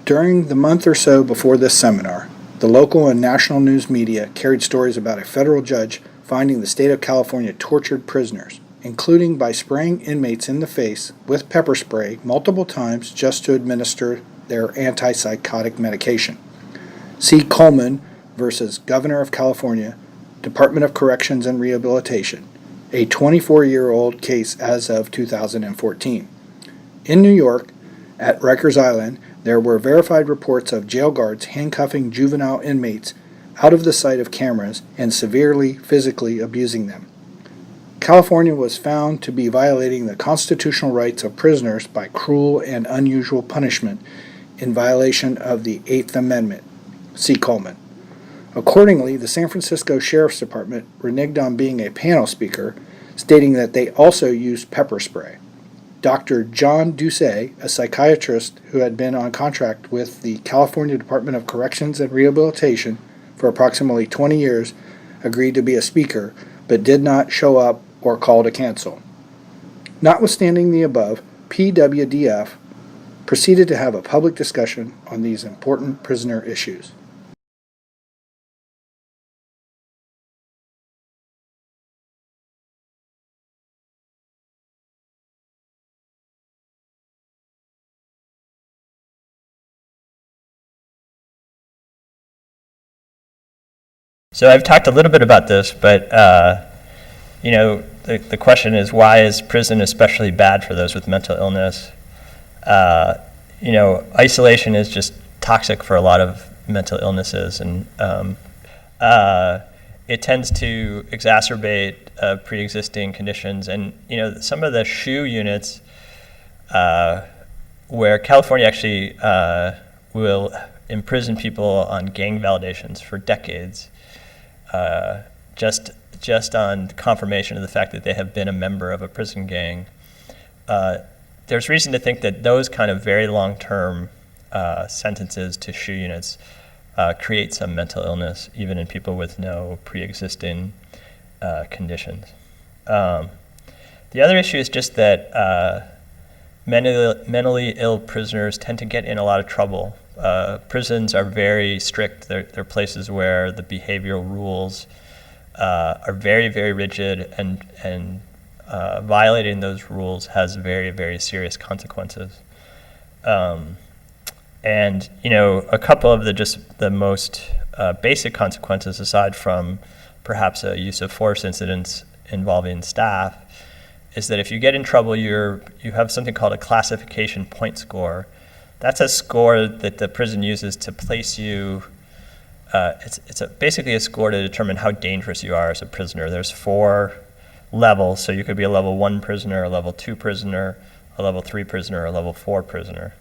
During the month or so before this seminar, the local and national news media carried stories about a federal judge finding the state of California tortured prisoners, including by spraying inmates in the face with pepper spray multiple times just to administer their antipsychotic medication. See Coleman versus Governor of California, Department of Corrections and Rehabilitation, a 24-year-old case as of 2014. In New York, at Rikers Island, there were verified reports of jail guards handcuffing juvenile inmates out of the sight of cameras and severely physically abusing them. California was found to be violating the constitutional rights of prisoners by cruel and unusual punishment in violation of the Eighth Amendment. See Coleman. Accordingly, the San Francisco Sheriff's Department reneged on being a panel speaker, stating that they also used pepper spray. Dr. John Doucet, a psychiatrist who had been on contract with the California Department of Corrections and Rehabilitation for approximately 20 years, agreed to be a speaker, but did not show up or call to cancel. Notwithstanding the above, PWDF proceeded to have a public discussion on these important prisoner issues. So I've talked a little bit about this, but the question is, why is prison especially bad for those with mental illness? Isolation is just toxic for a lot of mental illnesses, and it tends to exacerbate pre-existing conditions. And some of the SHU units, where California actually will imprison people on gang validations for decades, just on confirmation of the fact that they have been a member of a prison gang. There's reason to think that those kind of very long-term sentences to SHU units create some mental illness, even in people with no pre-existing conditions. The other issue is just that mentally ill prisoners tend to get in a lot of trouble. Prisons are very strict. They're places where the behavioral rules are very, very rigid, and violating those rules has very, very serious consequences. And a couple of the most basic consequences, aside from perhaps a use of force incidents involving staff, is that if you get in trouble, you have something called a classification point score. That's a score that the prison uses to place you. It's basically a score to determine how dangerous you are as a prisoner. There's 4 levels, so you could be a level 1 prisoner, a level 2 prisoner, a level 3 prisoner, a level 4 prisoner.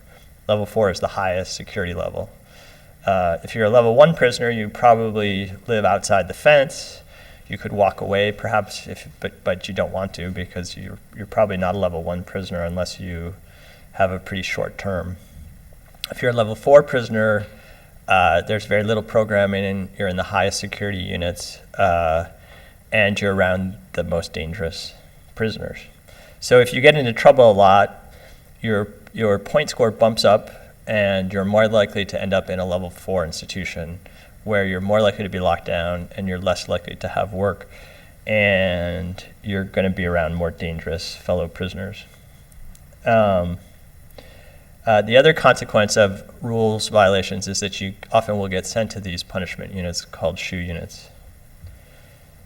Level 4 is the highest security level. If you're a level 1 prisoner, you probably live outside the fence. You could walk away, perhaps, but you don't want to, because you're probably not a level 1 prisoner unless you have a pretty short term. If you're a level 4 prisoner, there's very little programming, and you're in the highest security units, and you're around the most dangerous prisoners. So if you get into trouble a lot, your point score bumps up, and you're more likely to end up in a level 4 institution, where you're more likely to be locked down, and you're less likely to have work, and you're going to be around more dangerous fellow prisoners. The other consequence of rules violations is that you often will get sent to these punishment units called SHU units.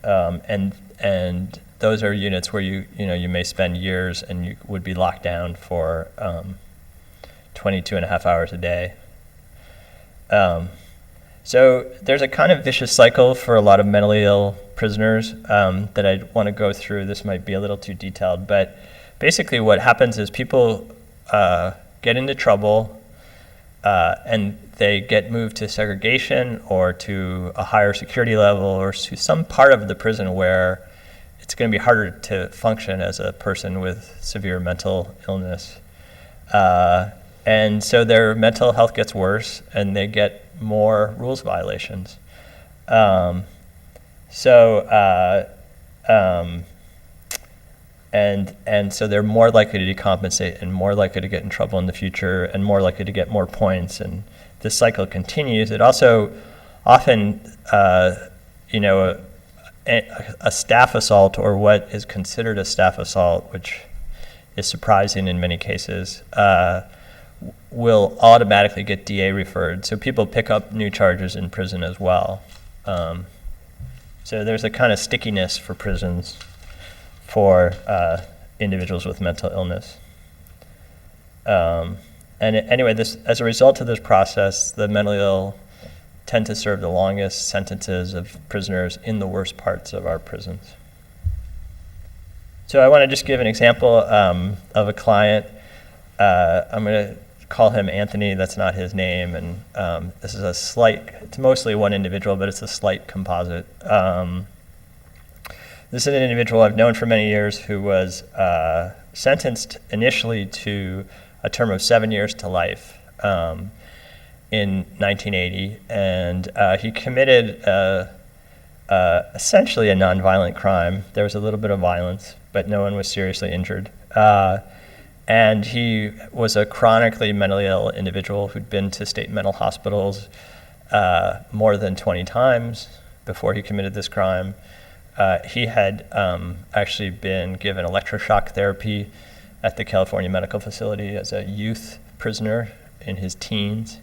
And those are units where you may spend years, and you would be locked down for 22 and a half hours a day. So there's a kind of vicious cycle for a lot of mentally ill prisoners that I want to go through. This might be a little too detailed, but basically what happens is people get into trouble, and they get moved to segregation or to a higher security level or to some part of the prison where it's going to be harder to function as a person with severe mental illness. And so their mental health gets worse, and they get more rules violations. And so they're more likely to decompensate and more likely to get in trouble in the future and more likely to get more points. And this cycle continues. It also often, a staff assault, or what is considered a staff assault, which is surprising in many cases, will automatically get DA referred. So people pick up new charges in prison as well. So there's a kind of stickiness for prisons for individuals with mental illness. Anyway, as a result of this process, the mentally ill tend to serve the longest sentences of prisoners in the worst parts of our prisons. So I want to just give an example of a client. I'm going to call him Anthony. That's not his name. And this is it's mostly one individual, but it's a slight composite. This is an individual I've known for many years who was sentenced initially to a term of 7 years to life in 1980. And he committed essentially a nonviolent crime. There was a little bit of violence, but no one was seriously injured. And he was a chronically mentally ill individual who'd been to state mental hospitals more than 20 times before he committed this crime. He had actually been given electroshock therapy at the California Medical Facility as a youth prisoner in his teens.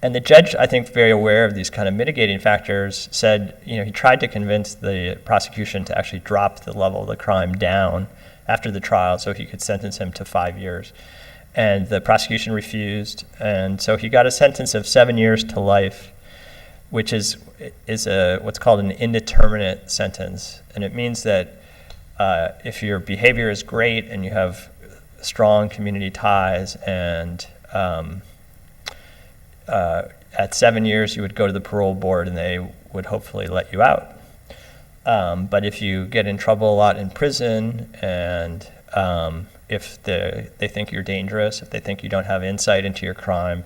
And the judge, I think, very aware of these kind of mitigating factors, said, he tried to convince the prosecution to actually drop the level of the crime down after the trial so he could sentence him to 5 years. And the prosecution refused, and so he got a sentence of 7 years to life, which is what's called an indeterminate sentence. And it means that if your behavior is great and you have strong community ties and at 7 years, you would go to the parole board and they would hopefully let you out. But if you get in trouble a lot in prison and if they think you're dangerous, if they think you don't have insight into your crime,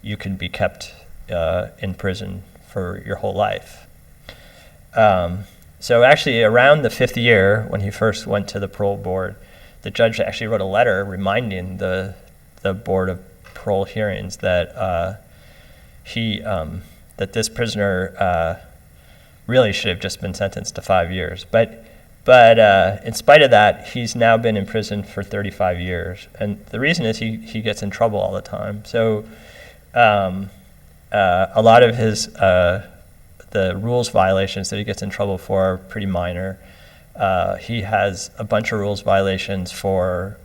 you can be kept in prison for your whole life. So actually around the 5th year, when he first went to the parole board, the judge actually wrote a letter reminding the Board of Parole Hearings that that this prisoner really should have just been sentenced to 5 years. But in spite of that, he's now been in prison for 35 years. And the reason is he gets in trouble all the time. So a lot of the rules violations that he gets in trouble for are pretty minor. He has a bunch of rules violations for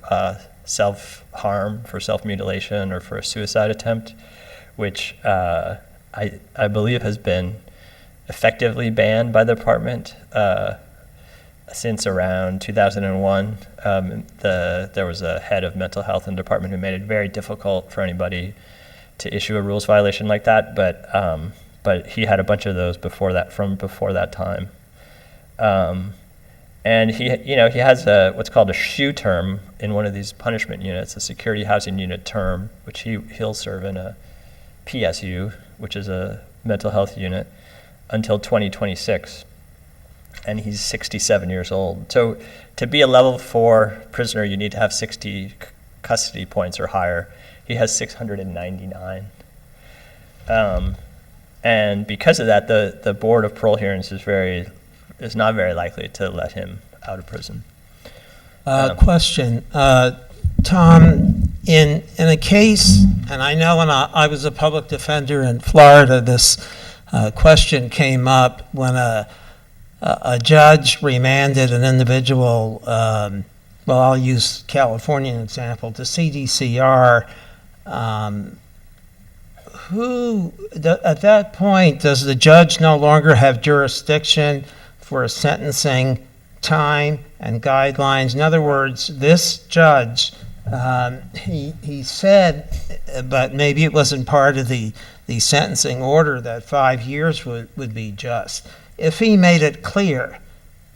self-harm, for self-mutilation, or for a suicide attempt, which I believe has been effectively banned by the department since around 2001. There was a head of mental health in the department who made it very difficult for anybody to issue a rules violation like that, but he had a bunch of those before that time. And he has what's called a SHU term in one of these punishment units, a security housing unit term, which he'll serve in a PSU, which is a mental health unit, until 2026. And he's 67 years old. So to be a level 4 prisoner, you need to have 60 custody points or higher. He has 699. And because of that, the Board of Parole Hearings is not very likely to let him out of prison. Question, Tom, in a case, and I know when I was a public defender in Florida, this question came up when a judge remanded an individual, well, I'll use Californian example, to CDCR. At that point, does the judge no longer have jurisdiction for sentencing time and guidelines? In other words, this judge, he said, but maybe it wasn't part of the sentencing order, that 5 years would be just. If he made it clear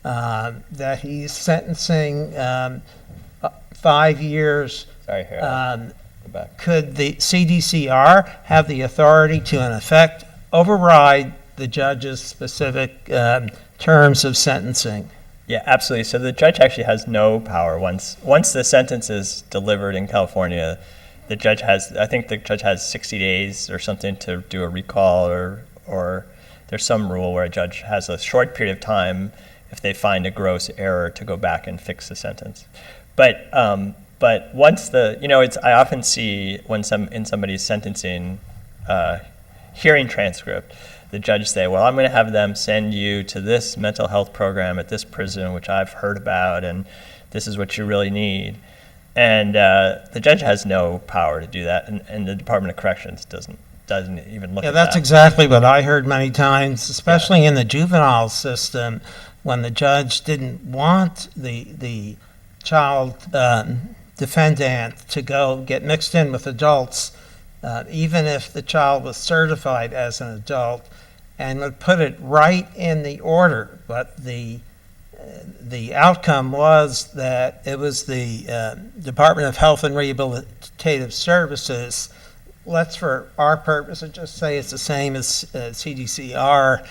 that he's sentencing 5 years, Sorry, Harold. Go back. Could the CDCR have the authority to, in effect, override the judge's specific terms of sentencing. Yeah, absolutely. So the judge actually has no power once the sentence is delivered in California. I think the judge has 60 days or something to do a recall, or there's some rule where a judge has a short period of time if they find a gross error to go back and fix the sentence. But once I often see when in somebody's sentencing hearing transcript, the judge say, well, I'm going to have them send you to this mental health program at this prison, which I've heard about, and this is what you really need. And the judge has no power to do that, and the Department of Corrections doesn't even look at that. Yeah, that's exactly what I heard many times, especially in the juvenile system, when the judge didn't want the child defendant to go get mixed in with adults, even if the child was certified as an adult, and would put it right in the order. But the outcome was that it was the Department of Health and Rehabilitative Services. Let's, for our purposes, just say it's the same as CDCR.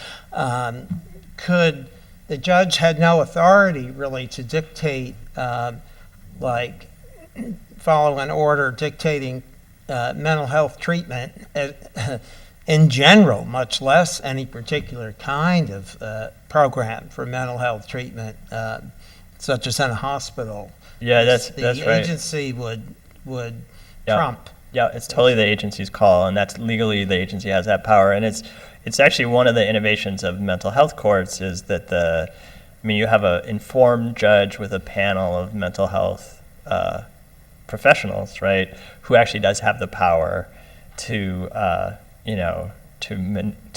The judge had no authority really to dictate, like follow an order dictating mental health treatment in general, much less any particular kind of program for mental health treatment, such as in a hospital. Yeah, that's right. The agency would trump. Yeah, it's totally the agency's call, and that's legally the agency has that power. And it's actually one of the innovations of mental health courts is that you have an informed judge with a panel of mental health professionals, right, who actually does have the power to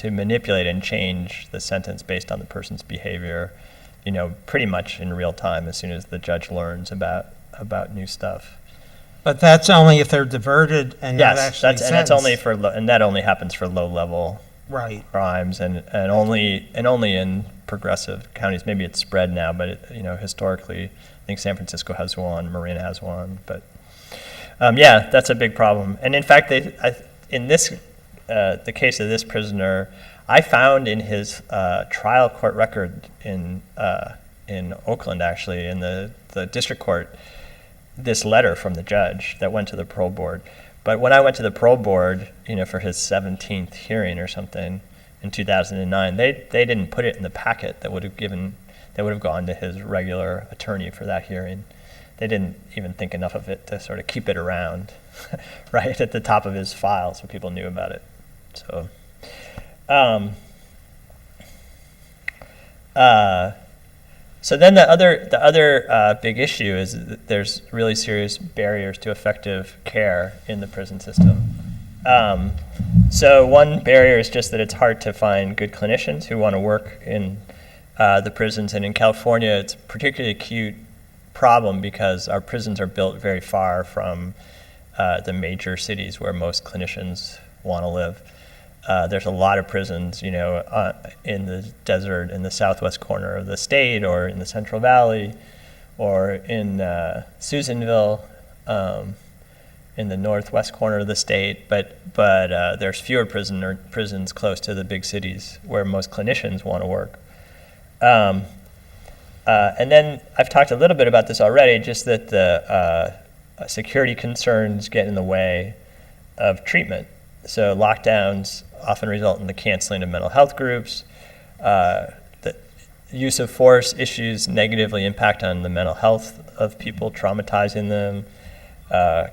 manipulate and change the sentence based on the person's behavior, pretty much in real time as soon as the judge learns about new stuff. But that's only if they're diverted and not actually sentenced. And that's only and that only happens for low-level crimes and only in progressive counties. Maybe it's spread now, but historically, I think San Francisco has one, Marina has one, but that's a big problem. And in fact, in the case of this prisoner, I found in his trial court record in Oakland, actually, in the district court, this letter from the judge that went to the parole board. But when I went to the parole board, for his 17th hearing or something in 2009, they didn't put it in the packet that would have gone to his regular attorney for that hearing. They didn't even think enough of it to sort of keep it around, right at the top of his file, so people knew about it. So, so then the other big issue is that there's really serious barriers to effective care in the prison system. So one barrier is just that it's hard to find good clinicians who want to work in the prisons, and in California, it's a particularly acute problem because our prisons are built very far from the major cities where most clinicians want to live. There's a lot of prisons, in the desert, in the southwest corner of the state, or in the Central Valley, or in Susanville, in the northwest corner of the state. But there's fewer prisons close to the big cities where most clinicians want to work. And then I've talked a little bit about this already, just that the security concerns get in the way of treatment. So lockdowns often result in the canceling of mental health groups. The use of force issues negatively impact on the mental health of people, traumatizing them.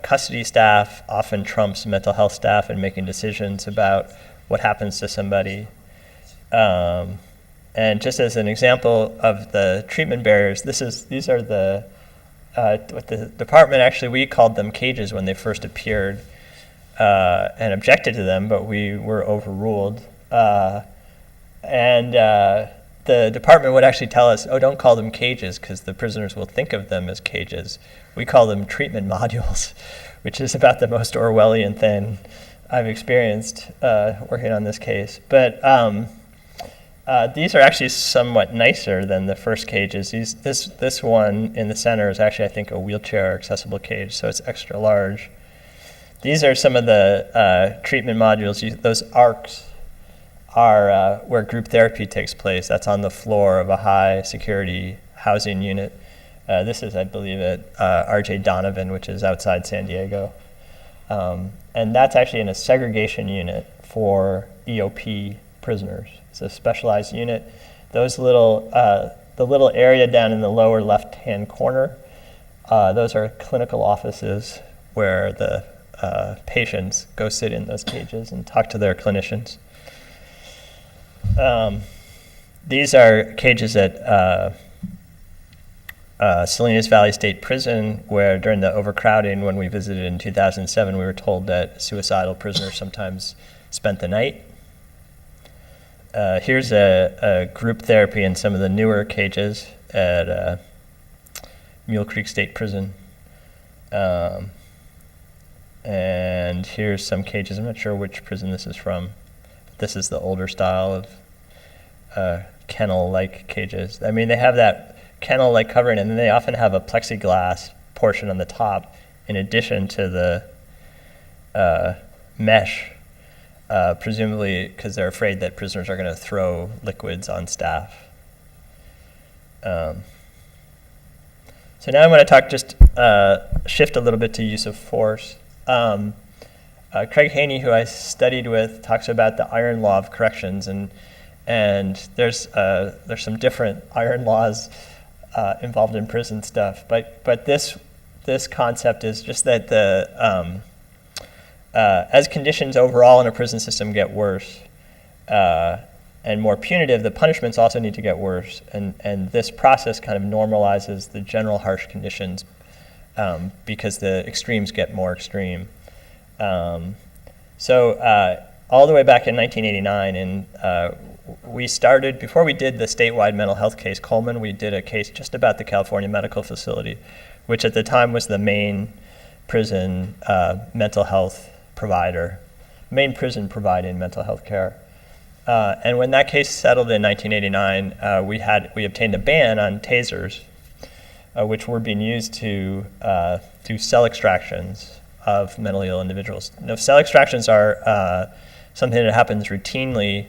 Custody staff often trumps mental health staff in making decisions about what happens to somebody. And just as an example of the treatment barriers, these are what the department actually, we called them cages when they first appeared. And objected to them, but we were overruled. And the department would actually tell us, don't call them cages because the prisoners will think of them as cages. We call them treatment modules, which is about the most Orwellian thing I've experienced working on this case. But these are actually somewhat nicer than the first cages. This one in the center is actually, I think, a wheelchair accessible cage, so it's extra large. These are some of the treatment modules. Those arcs are where group therapy takes place. That's on the floor of a high security housing unit. This is, I believe, at R.J. Donovan, which is outside San Diego. And that's actually in a segregation unit for EOP prisoners. It's a specialized unit. Those little, the little area down in the lower left-hand corner, those are clinical offices where the patients go sit in those cages and talk to their clinicians. These are cages at Salinas Valley State Prison, where during the overcrowding, when we visited in 2007, we were told that suicidal prisoners sometimes spent the night. Here's a group therapy in some of the newer cages at Mule Creek State Prison. And here's some cages. I'm not sure which prison this is from. This is the older style of kennel-like cages. I mean, they have that kennel-like covering, and then they often have a plexiglass portion on the top in addition to the mesh, presumably because they're afraid that prisoners are going to throw liquids on staff. So now I'm going to talk, just shift a little bit to use of force. Craig Haney, who I studied with, talks about the iron law of corrections, and there's some different iron laws involved in prison stuff, but this concept is just that the as conditions overall in a prison system get worse and more punitive, the punishments also need to get worse, and this process kind of normalizes the general harsh conditions because the extremes get more extreme. So all the way back in 1989, and we started, before we did the statewide mental health case, Coleman, we did a case just about the California Medical Facility, which at the time was the main prison mental health provider, main prison providing mental health care. And when that case settled in 1989, we obtained a ban on tasers, which were being used to do cell extractions of mentally ill individuals. Now, cell extractions are something that happens routinely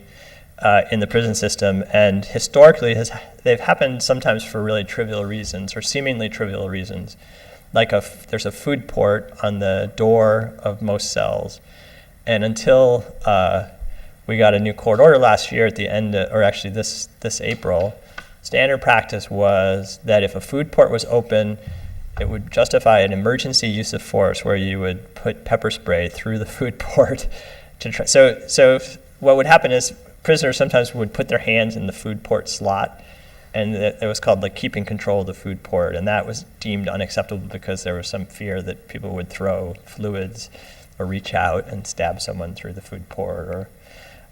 in the prison system, and historically they've happened sometimes for really trivial reasons or seemingly trivial reasons. Like there's a food port on the door of most cells, and until we got a new court order last year at the end, or actually this April, standard practice was that if a food port was open, it would justify an emergency use of force where you would put pepper spray through the food port to try. So what would happen is prisoners sometimes would put their hands in the food port slot, and it was called like keeping control of the food port, and that was deemed unacceptable because there was some fear that people would throw fluids or reach out and stab someone through the food port. Or,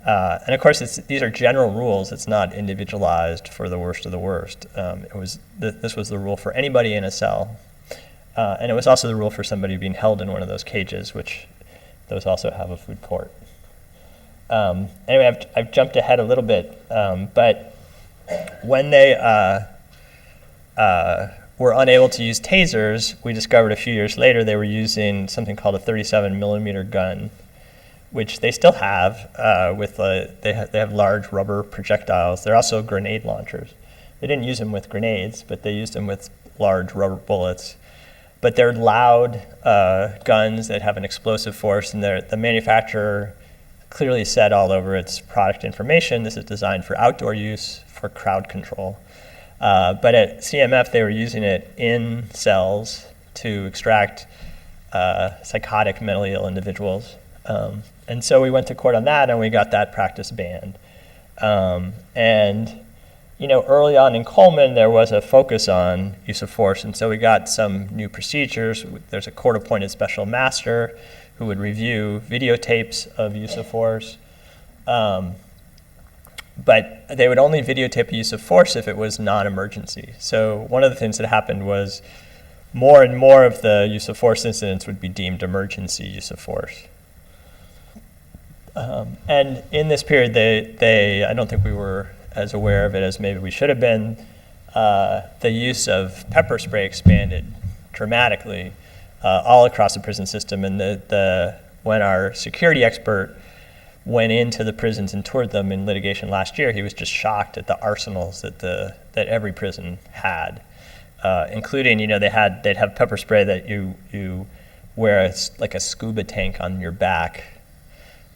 and of course, these are general rules. It's not individualized for the worst of the worst. This was the rule for anybody in a cell, and it was also the rule for somebody being held in one of those cages, which those also have a food port. Anyway, I've jumped ahead a little bit, but when they were unable to use tasers, we discovered a few years later they were using something called a 37 millimeter gun, which they still have. They have large rubber projectiles. They're also grenade launchers. They didn't use them with grenades, but they used them with large rubber bullets. But they're loud guns that have an explosive force, and the manufacturer clearly said all over its product information, this is designed for outdoor use for crowd control. But at CMF, they were using it in cells to extract psychotic mentally ill individuals. And so we went to court on that, and we got that practice banned. And early on in Coleman, there was a focus on use of force, and so we got some new procedures. There's a court-appointed special master who would review videotapes of use of force. But they would only videotape use of force if it was non-emergency. So one of the things that happened was more and more of the use of force incidents would be deemed emergency use of force. And in this period, I don't think we were as aware of it as maybe we should have been. The use of pepper spray expanded dramatically all across the prison system. And when our security expert went into the prisons and toured them in litigation last year, he was just shocked at the arsenals that every prison had, including, they'd have pepper spray that you wear like a scuba tank on your back,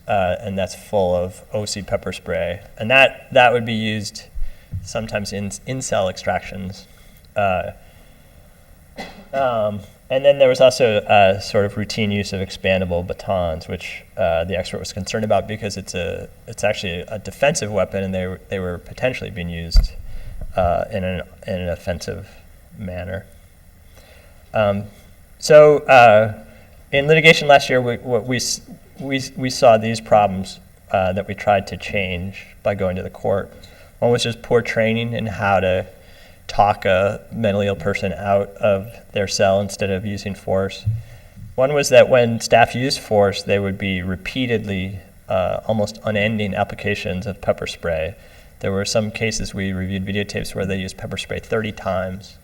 and that's full of OC pepper spray, and that would be used sometimes in cell extractions. And then there was also sort of routine use of expandable batons, which the expert was concerned about because it's actually a defensive weapon, and they were potentially being used in an offensive manner. So in litigation last year, we saw these problems that we tried to change by going to the court. One was just poor training in how to talk a mentally ill person out of their cell instead of using force. One was that when staff used force, they would be repeatedly, almost unending applications of pepper spray. There were some cases we reviewed videotapes where they used pepper spray 30 times.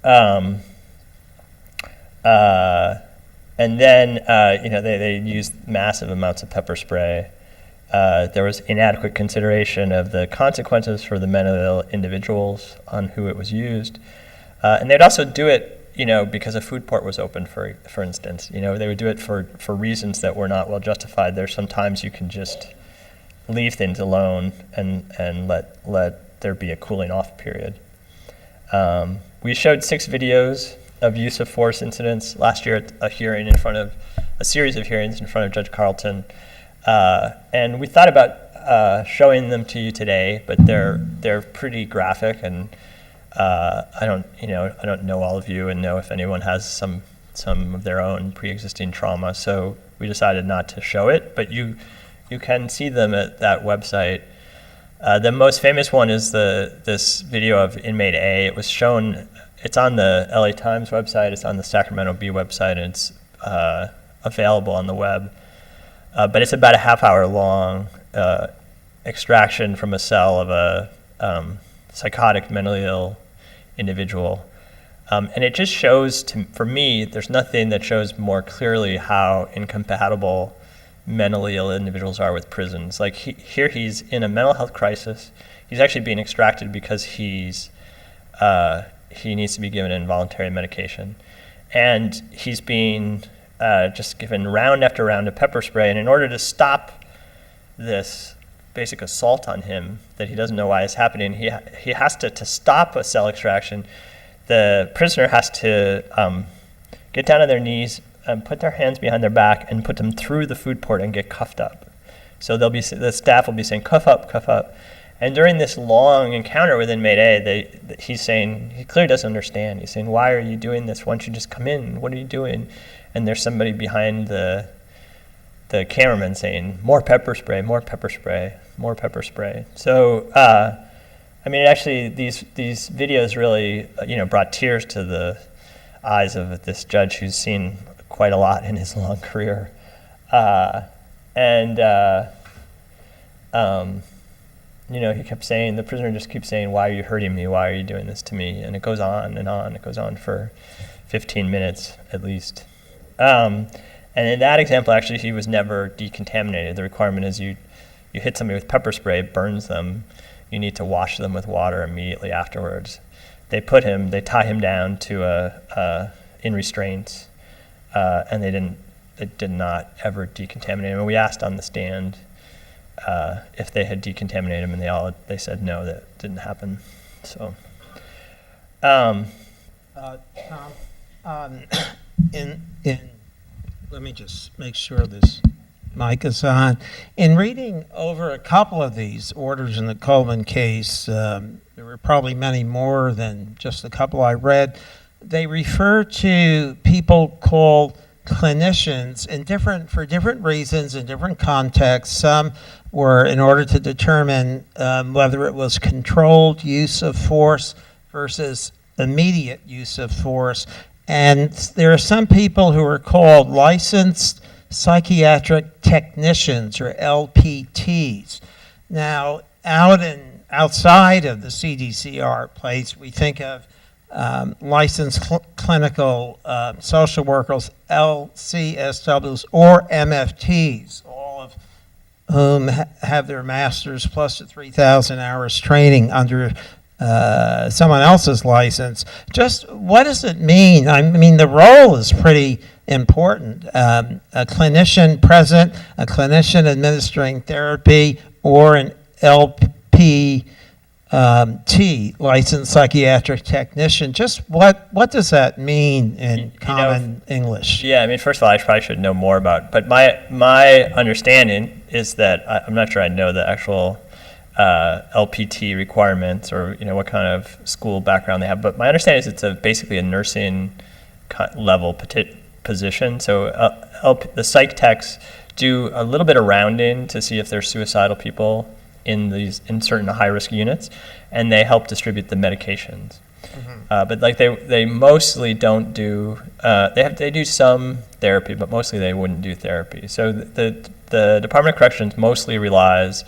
And then, they used massive amounts of pepper spray. There was inadequate consideration of the consequences for the mentally ill individuals on who it was used. And they'd also do it, because a food port was open, for instance. They would do it for reasons that were not well justified. There's sometimes you can just leave things alone and let there be a cooling off period. We showed 6 videos of use of force incidents last year at a series of hearings in front of Judge Carlton. And we thought about showing them to you today, but they're pretty graphic, and I don't know all of you and know if anyone has some of their own pre-existing trauma, so we decided not to show it, but you can see them at that website. The most famous one is this video of inmate A. It was shown. It's on the LA Times website. It's on the Sacramento Bee website, and it's available on the web. But it's about a half-hour long extraction from a cell of a psychotic, mentally ill individual. And it just shows, for me, there's nothing that shows more clearly how incompatible mentally ill individuals are with prisons. Like here he's in a mental health crisis. He's actually being extracted because he needs to be given involuntary medication. And he's being just given round after round of pepper spray, and in order to stop this basic assault on him that he doesn't know why is happening, he has to stop a cell extraction. The prisoner has to get down on their knees and put their hands behind their back and put them through the food port and get cuffed up. So the staff will be saying, cuff up, cuff up. And during this long encounter with inmate A, he's saying, he clearly doesn't understand. He's saying, why are you doing this? Why don't you just come in? What are you doing? And there's somebody behind the cameraman saying, more pepper spray, more pepper spray, more pepper spray. So, actually, these videos really, brought tears to the eyes of this judge who's seen quite a lot in his long career. He kept saying, the prisoner just keeps saying, why are you hurting me? Why are you doing this to me? And it goes on and on. It goes on for 15 minutes at least. And in that example, actually, he was never decontaminated. The requirement is you hit somebody with pepper spray, it burns them. You need to wash them with water immediately afterwards. They tie him down to in restraints, and they did not ever decontaminate him. And we asked on the stand if they had decontaminated him, and they said no, that didn't happen. So, Tom, let me just make sure this mic is on. In reading over a couple of these orders in the Coleman case, there were probably many more than just a couple I read. They refer to people called clinicians for different reasons in different contexts. Some were in order to determine whether it was controlled use of force versus immediate use of force. And there are some people who are called licensed psychiatric technicians, or LPTs. Now, outside of the CDCR place, we think of licensed clinical social workers, LCSWs, or MFTs, all of whom have their master's plus the 3,000 hours training under someone else's license. Just what does it mean? I mean, the role is pretty important. A clinician present, a clinician administering therapy, or an LPT, licensed psychiatric technician. Just what does that mean in common English? Yeah, I mean, first of all, I probably should know more about, but my understanding is that I'm not sure I know the actual LPT requirements or what kind of school background they have, but my understanding is it's basically a nursing level position. So the psych techs do a little bit of rounding to see if there's suicidal people in certain high risk units, and they help distribute the medications. But like they mostly don't do they do some therapy, but mostly they wouldn't do therapy. So the Department of Corrections mostly relies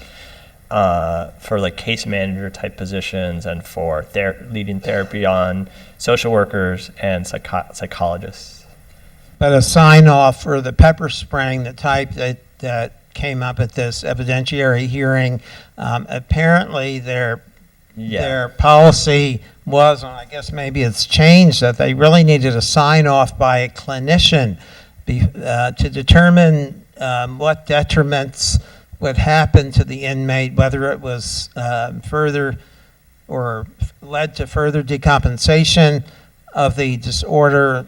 for like case manager type positions and for leading therapy on social workers and psychologists. But a sign off for the pepper spraying, the type that came up at this evidentiary hearing, apparently their policy was, and I guess maybe it's changed, that they really needed a sign off by a clinician to determine what detriments would happen to the inmate, whether it was further or led to further decompensation of the disorder,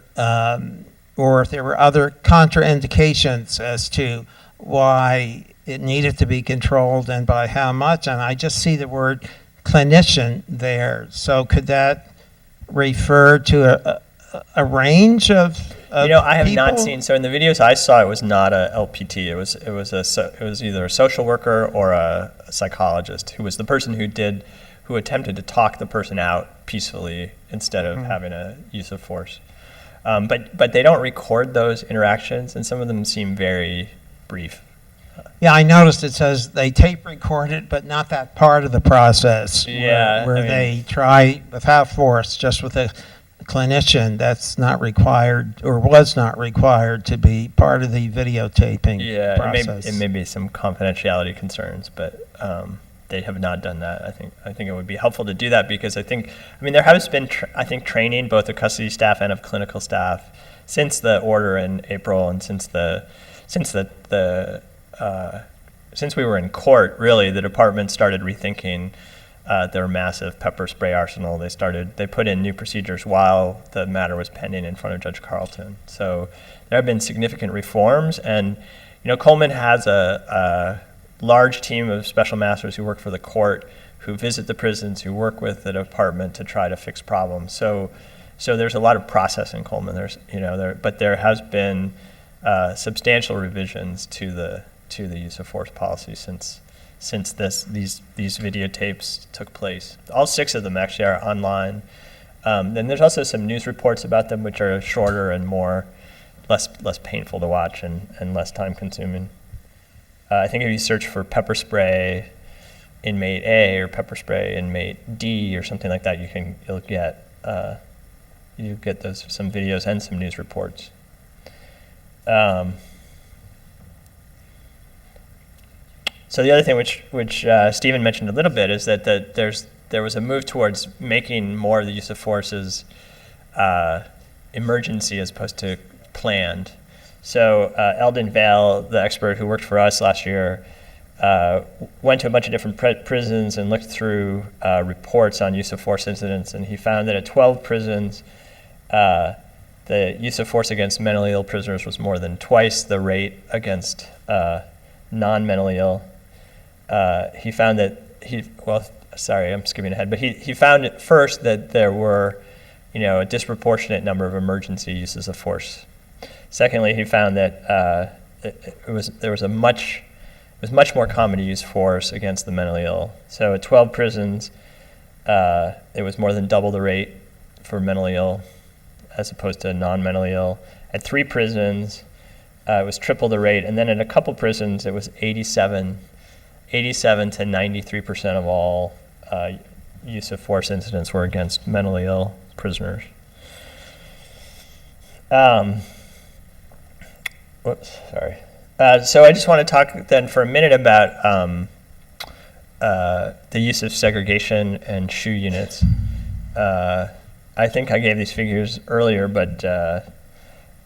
or if there were other contraindications as to why it needed to be controlled and by how much. And I just see the word clinician there. So could that refer to a range of I have not people? seen. So in the videos I saw, it was not a LPT. It was either a social worker or a psychologist who was the person who attempted to talk the person out peacefully instead of having a use of force. But they don't record those interactions, and some of them seem very brief. Yeah, I noticed it says they tape record it, but not that part of the process. Yeah, where they try without force, just with a clinician. That's not required, or was not required, to be part of the videotaping process. It may be some confidentiality concerns, but they have not done that. I think it would be helpful to do that, because there has been training both of custody staff and of clinical staff since the order in April, and since we were in court. Really, the department started rethinking their massive pepper spray arsenal. They put in new procedures while the matter was pending in front of Judge Carlton. So there have been significant reforms, and Coleman has a large team of special masters who work for the court, who visit the prisons, who work with the department to try to fix problems. So there's a lot of process in Coleman. But there has been substantial revisions to the use of force policy since these videotapes took place. All 6 of them actually are online. Then there's also some news reports about them, which are shorter and less painful to watch and less time consuming. I think if you search for pepper spray inmate A or pepper spray inmate D or something like that, you'll get some videos and some news reports. So the other thing which Stephen mentioned a little bit is that there was a move towards making more of the use of force as emergency as opposed to planned. So Eldon Vale, the expert who worked for us last year, went to a bunch of different prisons and looked through reports on use of force incidents, and he found that at 12 prisons, the use of force against mentally ill prisoners was more than twice the rate against non-mentally ill. He found that I'm skipping ahead, but he found at first that there were, a disproportionate number of emergency uses of force. Secondly, he found that it was much more common to use force against the mentally ill. So at 12 prisons, it was more than double the rate for mentally ill as opposed to non-mentally ill. At 3 prisons, it was triple the rate, and then in a couple prisons, it was 87 to 93% of all use of force incidents were against mentally ill prisoners. So I just want to talk then for a minute about the use of segregation and SHU units. I think I gave these figures earlier, but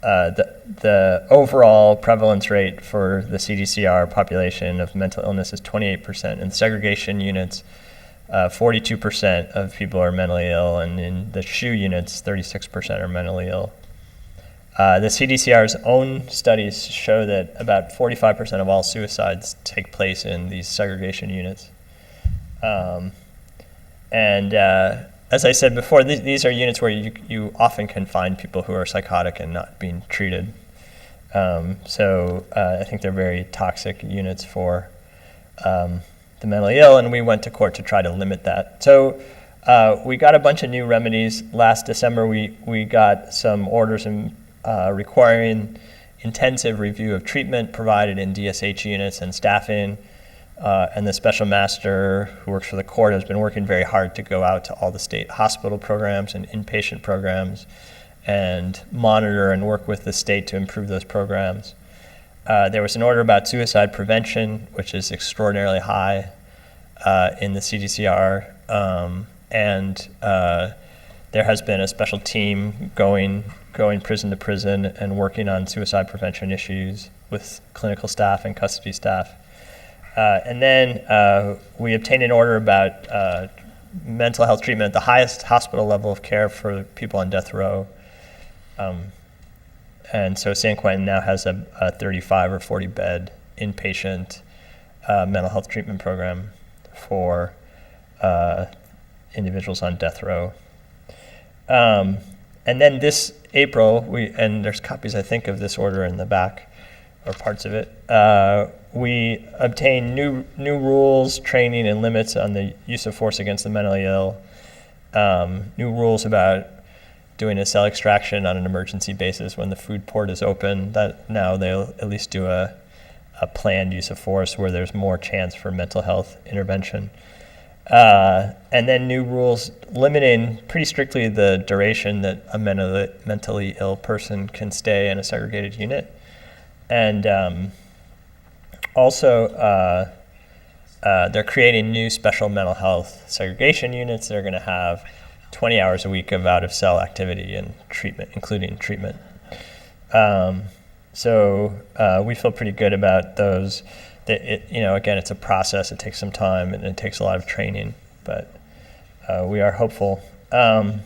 the overall prevalence rate for the CDCR population of mental illness is 28%. In segregation units, 42% of people are mentally ill, and in the SHU units, 36% are mentally ill. The CDCR's own studies show that about 45% of all suicides take place in these segregation units. As I said before, these are units where you often can find people who are psychotic and not being treated. So I think they're very toxic units for the mentally ill, and we went to court to try to limit that. So we got a bunch of new remedies. Last December, we got some orders requiring intensive review of treatment provided in DSH units and staffing. And the special master who works for the court has been working very hard to go out to all the state hospital programs and inpatient programs and monitor and work with the state to improve those programs. There was an order about suicide prevention, which is extraordinarily high in the CDCR. And there has been a special team going prison to prison and working on suicide prevention issues with clinical staff and custody staff. And then we obtained an order about mental health treatment at the highest hospital level of care for people on death row. And so San Quentin now has a 35 or 40 bed inpatient mental health treatment program for individuals on death row. And then this April, and there's copies, I think, of this order in the back, or parts of it. We obtained new rules, training, and limits on the use of force against the mentally ill. New rules about doing a cell extraction on an emergency basis when the food port is open. That now they'll at least do a planned use of force where there's more chance for mental health intervention. And then new rules limiting pretty strictly the duration that a mentally ill person can stay in a segregated unit. And also, they're creating new special mental health segregation units that are going to have 20 hours a week of out-of-cell activity and treatment, including treatment. So we feel pretty good about those. Again, it's a process. It takes some time and it takes a lot of training, but we are hopeful. And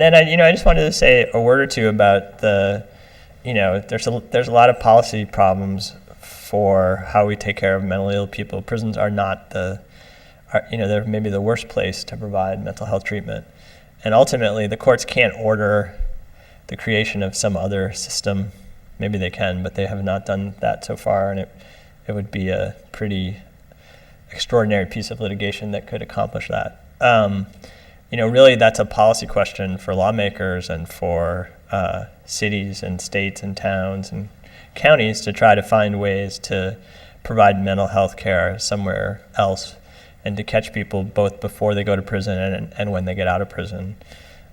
then I just wanted to say a word or two about there's a lot of policy problems for how we take care of mentally ill people. Prisons are not they're maybe the worst place to provide mental health treatment. And ultimately, the courts can't order the creation of some other system. Maybe they can, but they have not done that so far, and it would be a pretty extraordinary piece of litigation that could accomplish that. Really that's a policy question for lawmakers and for cities and states and towns and counties to try to find ways to provide mental health care somewhere else and to catch people both before they go to prison and when they get out of prison,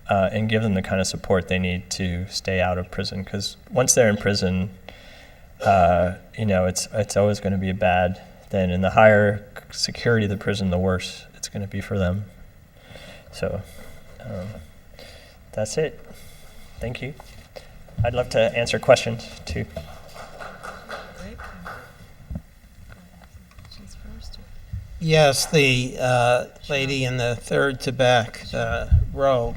and give them the kind of support they need to stay out of prison. Because once they're in prison, it's always going to be bad then, and the higher security of the prison, the worse it's going to be for them. So that's it. Thank you. I'd love to answer questions too. Yes, the lady in the third to back row.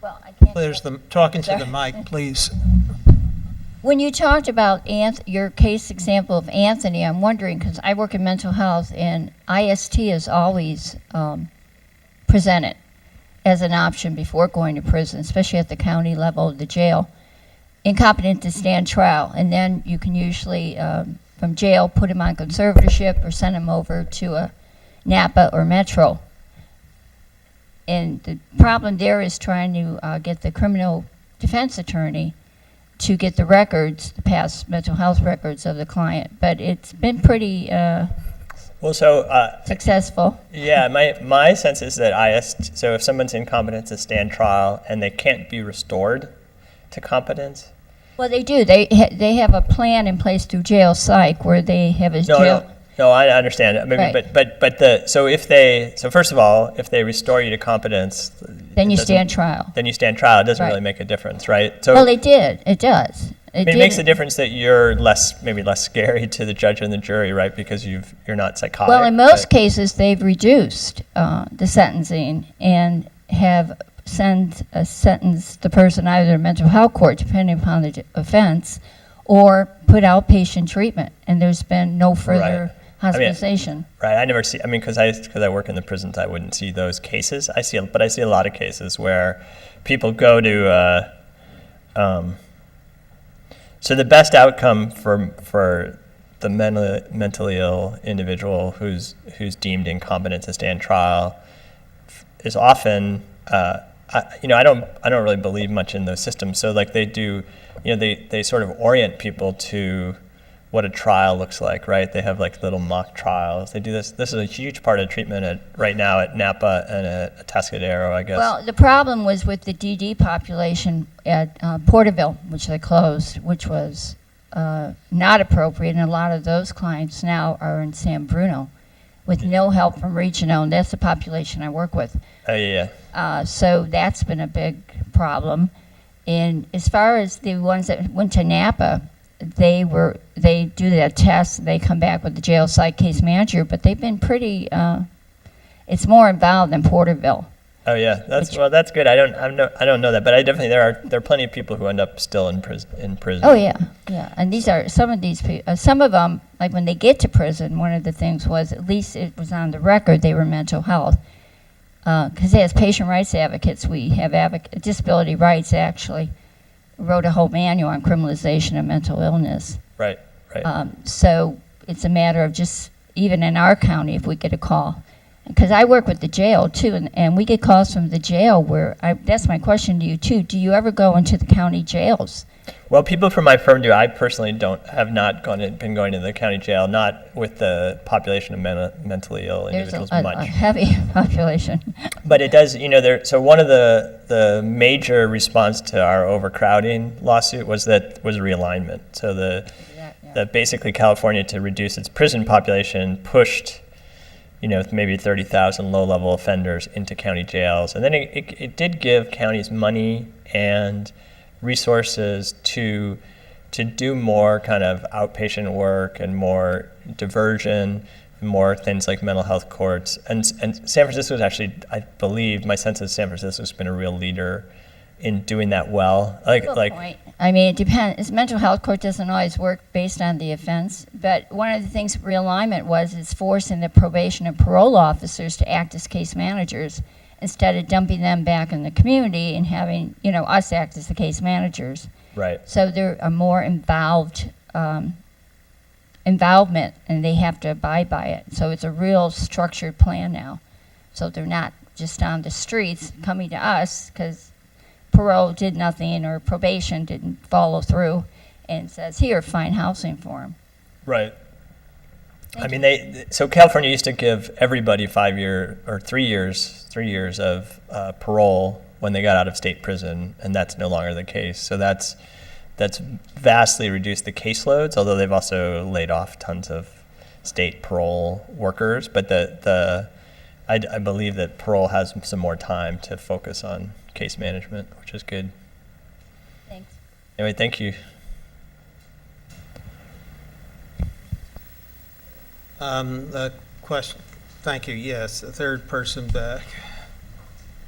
Well, I can't. There's talking to the mic, please. When you talked about your case example of Anthony, I'm wondering, because I work in mental health, and IST is always presented as an option before going to prison, especially at the county level, the jail, incompetent to stand trial. And then you can usually, from jail, put him on conservatorship or send him over to a Napa or Metro. And the problem there is trying to get the criminal defense attorney to get the records, the past mental health records of the client. But it's been pretty successful. Yeah, my sense is that so if someone's incompetent to stand trial and they can't be restored to competence, Well, they do. They have a plan in place through jail psych where they have a jail. No, I understand. I mean, Right. so first of all, if they restore you to competence, Then you it doesn't- stand trial. Then you stand trial. It doesn't Right. really make a difference, right? So Well, they did. It does. I mean, it makes a difference that you're maybe less scary to the judge and the jury, right? Because you're not psychotic. Well, in most but- cases, they've reduced the sentencing and have sentenced the person either to mental health court, depending upon the offense, or put outpatient treatment, and there's been no further hospitalization. Right, I never see. I mean, because I work in the prisons, I wouldn't see those cases. I see a lot of cases where people go to. So the best outcome for the mentally ill individual who's deemed incompetent to stand trial is often. I don't really believe much in those systems. So like they do, they sort of orient people to what a trial looks like, right? They have like little mock trials. They do this. This is a huge part of treatment right now at Napa and at Atascadero, I guess. Well, the problem was with the DD population at Porterville, which they closed, which was not appropriate, and a lot of those clients now are in San Bruno with no help from regional, and that's the population I work with. Oh, yeah. So that's been a big problem. And as far as the ones that went to Napa, they do that test, they come back with the jail psych case manager, but they've been pretty, it's more involved than Porterville. Oh yeah, that's good. I don't know that, but there are plenty of people who end up still in prison. Oh yeah, and these are some of these people. Some of them, like when they get to prison, one of the things was at least it was on the record they were mental health, because as patient rights advocates, we have disability rights actually wrote a whole manual on criminalization of mental illness. Right. So it's a matter of just even in our county, if we get a call. Because I work with the jail too, and we get calls from the jail that's my question to you too. Do you ever go into the county jails? Well, people from my firm do. I personally have not been going to the county jail, not with the population of mentally ill individuals There's much. a heavy population. But it does, so one of the major response to our overcrowding lawsuit was realignment. So that basically California, to reduce its prison population, pushed maybe 30,000 low-level offenders into county jails. And then it did give counties money and resources to do more kind of outpatient work and more diversion, more things like mental health courts. And San Francisco is actually, I believe, my sense is San Francisco has been a real leader in doing that well. Point. I mean, it depends. Mental health court doesn't always work based on the offense, but one of the things realignment is forcing the probation and parole officers to act as case managers instead of dumping them back in the community and having, us act as the case managers. Right. So they're a more involvement, and they have to abide by it. So it's a real structured plan now. So they're not just on the streets coming to us because parole did nothing or probation didn't follow through and says, here, find housing for them. Right. I mean, so California used to give everybody 3 years of parole when they got out of state prison, and that's no longer the case. So that's vastly reduced the caseloads, although they've also laid off tons of state parole workers. But I believe that parole has some more time to focus on case management, which is good. Thanks. Anyway, thank you. A question. Thank you. Yes, a third person back.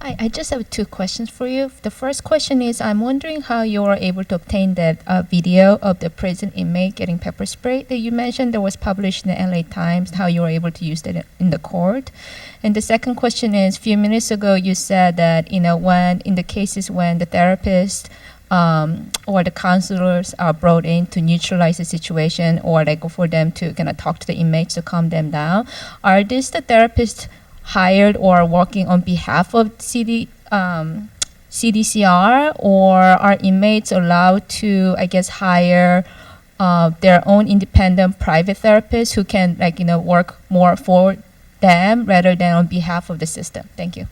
I just have two questions for you. The first question is, I'm wondering how you were able to obtain that video of the prison inmate getting pepper spray that you mentioned that was published in the LA Times, how you were able to use that in the court. And the second question is, a few minutes ago you said that, when in the cases when the therapist or the counselors are brought in to neutralize the situation or like for them to kind of talk to the inmates to calm them down, are these the therapists hired or working on behalf of CDCR, or are inmates allowed to, hire their own independent private therapists who can, work more for them rather than on behalf of the system? Thank you.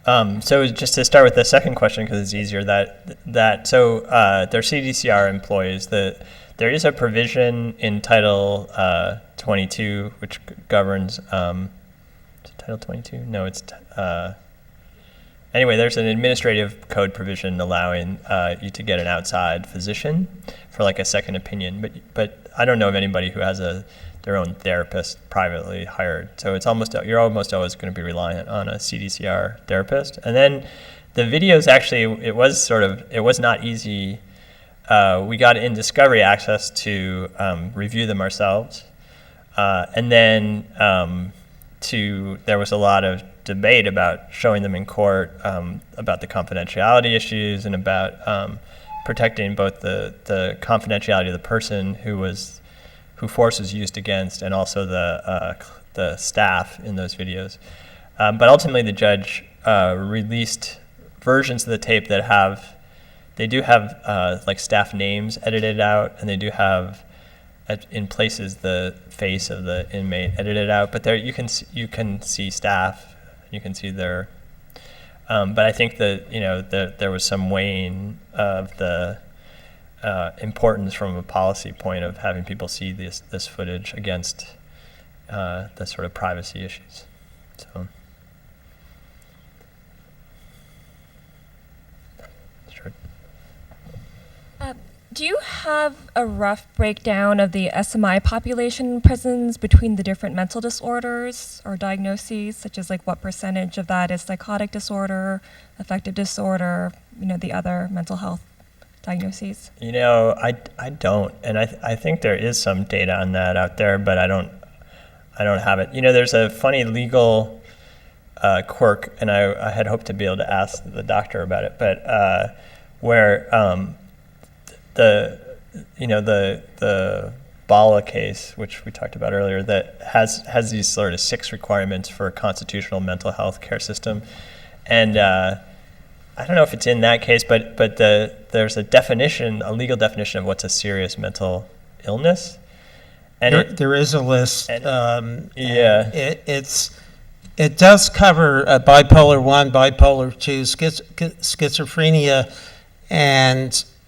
So just to start with the second question, because it's easier, they're CDCR employees. There is a provision in Title 22 which governs. Is it Title 22? No, it's. Anyway, there's an administrative code provision allowing you to get an outside physician for like a second opinion, but I don't know of anybody who has their own therapist privately hired. So you're almost always going to be reliant on a CDCR therapist. And then the videos actually, it was not easy. We got in discovery access to review them ourselves. And then there was a lot of debate about showing them in court, about the confidentiality issues and about protecting both the confidentiality of the person who force was used against, and also the staff in those videos. But ultimately, the judge released versions of the tape that have like staff names edited out, and they do have in places the face of the inmate edited out. But there you can see staff, you can see their. But I think that there was some weighing of the importance from a policy point of having people see this footage against the sort of privacy issues. So, sure. Do you have a rough breakdown of the SMI population in prisons between the different mental disorders or diagnoses, such as like what percentage of that is psychotic disorder, affective disorder, the other mental health diagnoses? I don't, and I think there is some data on that out there, but I don't have it. There's a funny legal quirk, and I had hoped to be able to ask the doctor about it, but where the Bala case, which we talked about earlier, that has these sort of 6 requirements for a constitutional mental health care system, and I don't know if it's in that case, but there's a legal definition of what's a serious mental illness, and there is a list. Yeah, it does cover bipolar 1, bipolar 2, schizophrenia,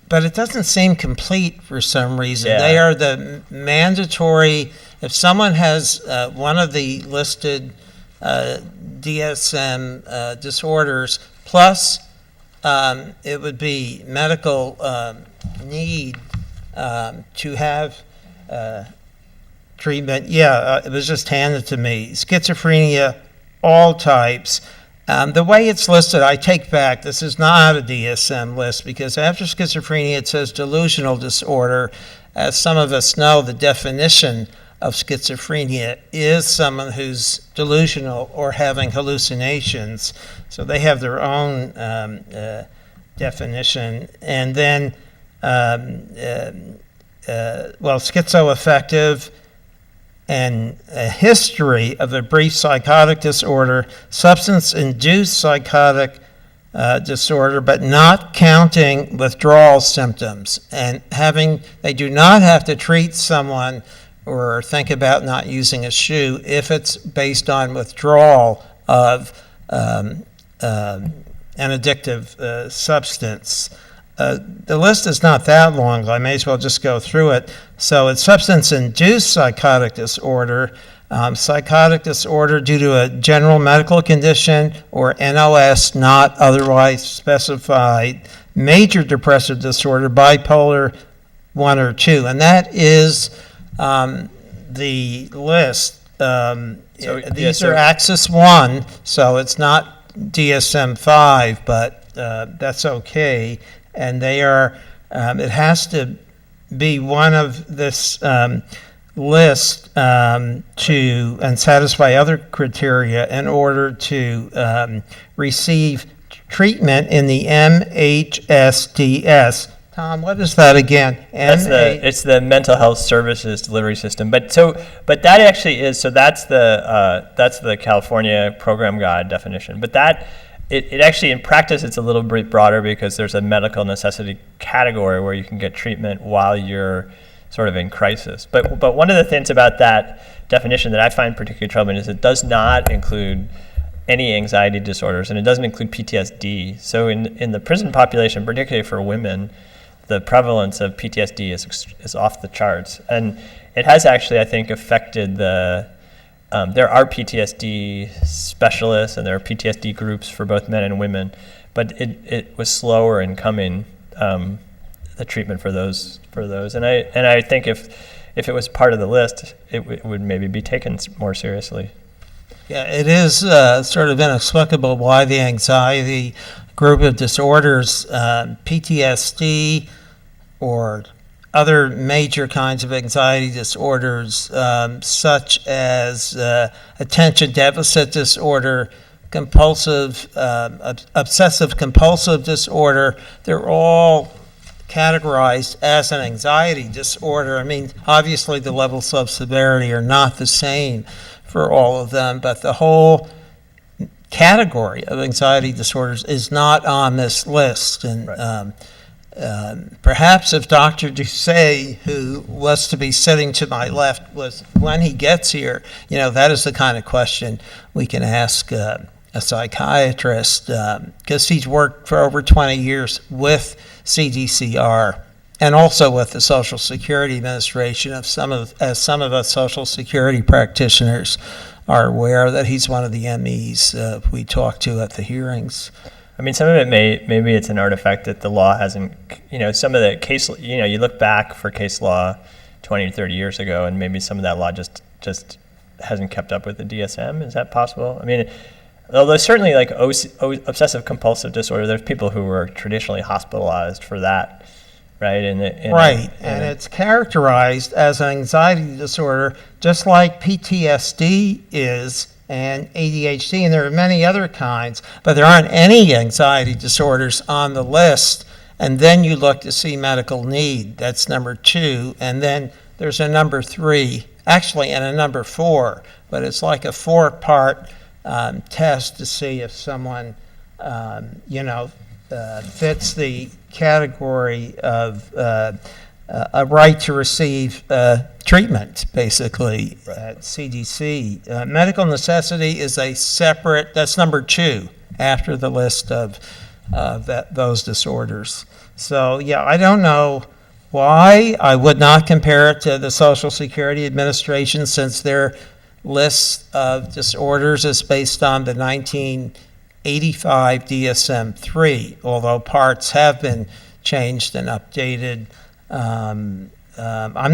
but it doesn't seem complete for some reason. Yeah. They are the mandatory. If someone has one of the listed DSM disorders, plus it would be medical need to have treatment. It was just handed to me. Schizophrenia, all types. The way it's listed, I take back, this is not a DSM list, because after schizophrenia it says delusional disorder. As some of us know, the definition of schizophrenia is someone who's delusional or having hallucinations. So they have their own definition. And then, schizoaffective, and a history of a brief psychotic disorder, substance-induced psychotic disorder, but not counting withdrawal symptoms. And they do not have to treat someone or think about not using a shoe if it's based on withdrawal of an addictive substance. The list is not that long, I may as well just go through it. So it's substance-induced psychotic disorder, psychotic disorder due to a general medical condition or NOS not otherwise specified, major depressive disorder, bipolar 1 or 2. And that is the list. These are Axis 1, so it's not DSM-5, but that's okay. And they are, it has to be one of this list and satisfy other criteria in order to receive treatment in the MHSDS. Tom, what is that again? It's the mental health services delivery system. But that actually is, so that's the California program guide definition. But it actually, in practice, it's a little bit broader because there's a medical necessity category where you can get treatment while you're sort of in crisis. But one of the things about that definition that I find particularly troubling is it does not include any anxiety disorders, and it doesn't include PTSD. So in the prison population, particularly for women, the prevalence of PTSD is off the charts. And it has actually, I think, affected there are PTSD specialists and there are PTSD groups for both men and women, but it was slower in coming, the treatment for those. And I think if it was part of the list, it would maybe be taken more seriously. Yeah, it is sort of inexplicable why the anxiety group of disorders, PTSD, or other major kinds of anxiety disorders, such as attention deficit disorder, obsessive compulsive disorder, they're all categorized as an anxiety disorder. I mean, obviously the levels of severity are not the same for all of them, but the whole category of anxiety disorders is not on this list. And Right. Perhaps if Dr. Doucet, who was to be sitting to my left, when he gets here, that is the kind of question we can ask a psychiatrist, because he's worked for over 20 years with CDCR and also with the Social Security Administration. As some of us Social Security practitioners are aware, that he's one of the MEs we talked to at the hearings. I mean, some of it maybe it's an artifact that the law hasn't, some of the case, you look back for case law 20 or 30 years ago, and maybe some of that law just hasn't kept up with the DSM. Is that possible? I mean, although certainly like obsessive compulsive disorder, there's people who were traditionally hospitalized for that, right? And it's characterized as an anxiety disorder, just like PTSD is, and ADHD, and there are many other kinds, but there aren't any anxiety disorders on the list. And then you look to see medical need. That's number 2. And then there's a number 3, actually, and a number 4, but it's like a 4-part test to see if someone, fits the category of a right to receive treatment, basically, at CDC. Medical necessity is a separate, that's number 2 after the list of those disorders. So, I don't know why. I would not compare it to the Social Security Administration, since their list of disorders is based on the 1985 DSM-3, although parts have been changed and updated. I'm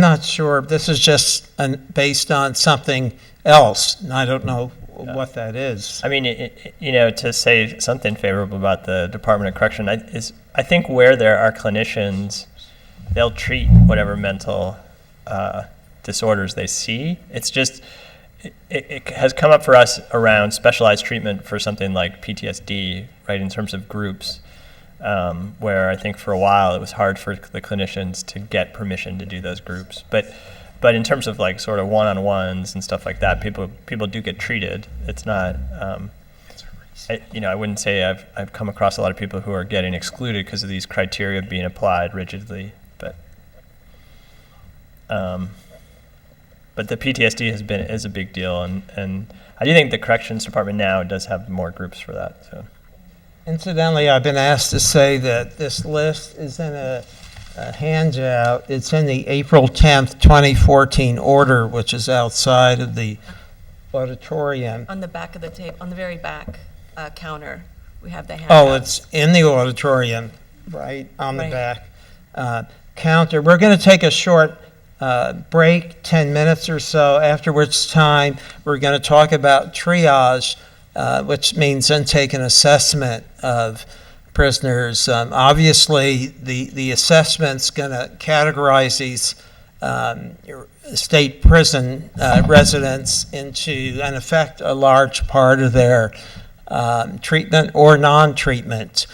not sure. This is just based on something else, and I don't know what that is. I mean, to say something favorable about the Department of Correction I think where there are clinicians, they'll treat whatever mental disorders they see. It's just it has come up for us around specialized treatment for something like PTSD, right? In terms of groups. Where I think for a while it was hard for the clinicians to get permission to do those groups. But in terms of like sort of one-on-ones and stuff like that, people do get treated. It's not, I wouldn't say I've come across a lot of people who are getting excluded because of these criteria being applied rigidly. But the PTSD is a big deal, and I do think the Corrections Department now does have more groups for that. So. Incidentally, I've been asked to say that this list is in a handout. It's in the April 10th, 2014 order, which is outside of the auditorium. On the back of the tape, on the very back counter, we have the handout. Oh, it's in the auditorium, right, on the Right. back counter. We're going to take a short break, 10 minutes or so, after which time we're going to talk about triage, which means intake and assessment of prisoners. Obviously, the assessment's going to categorize these state prison residents into, and affect a large part of their treatment or non-treatment.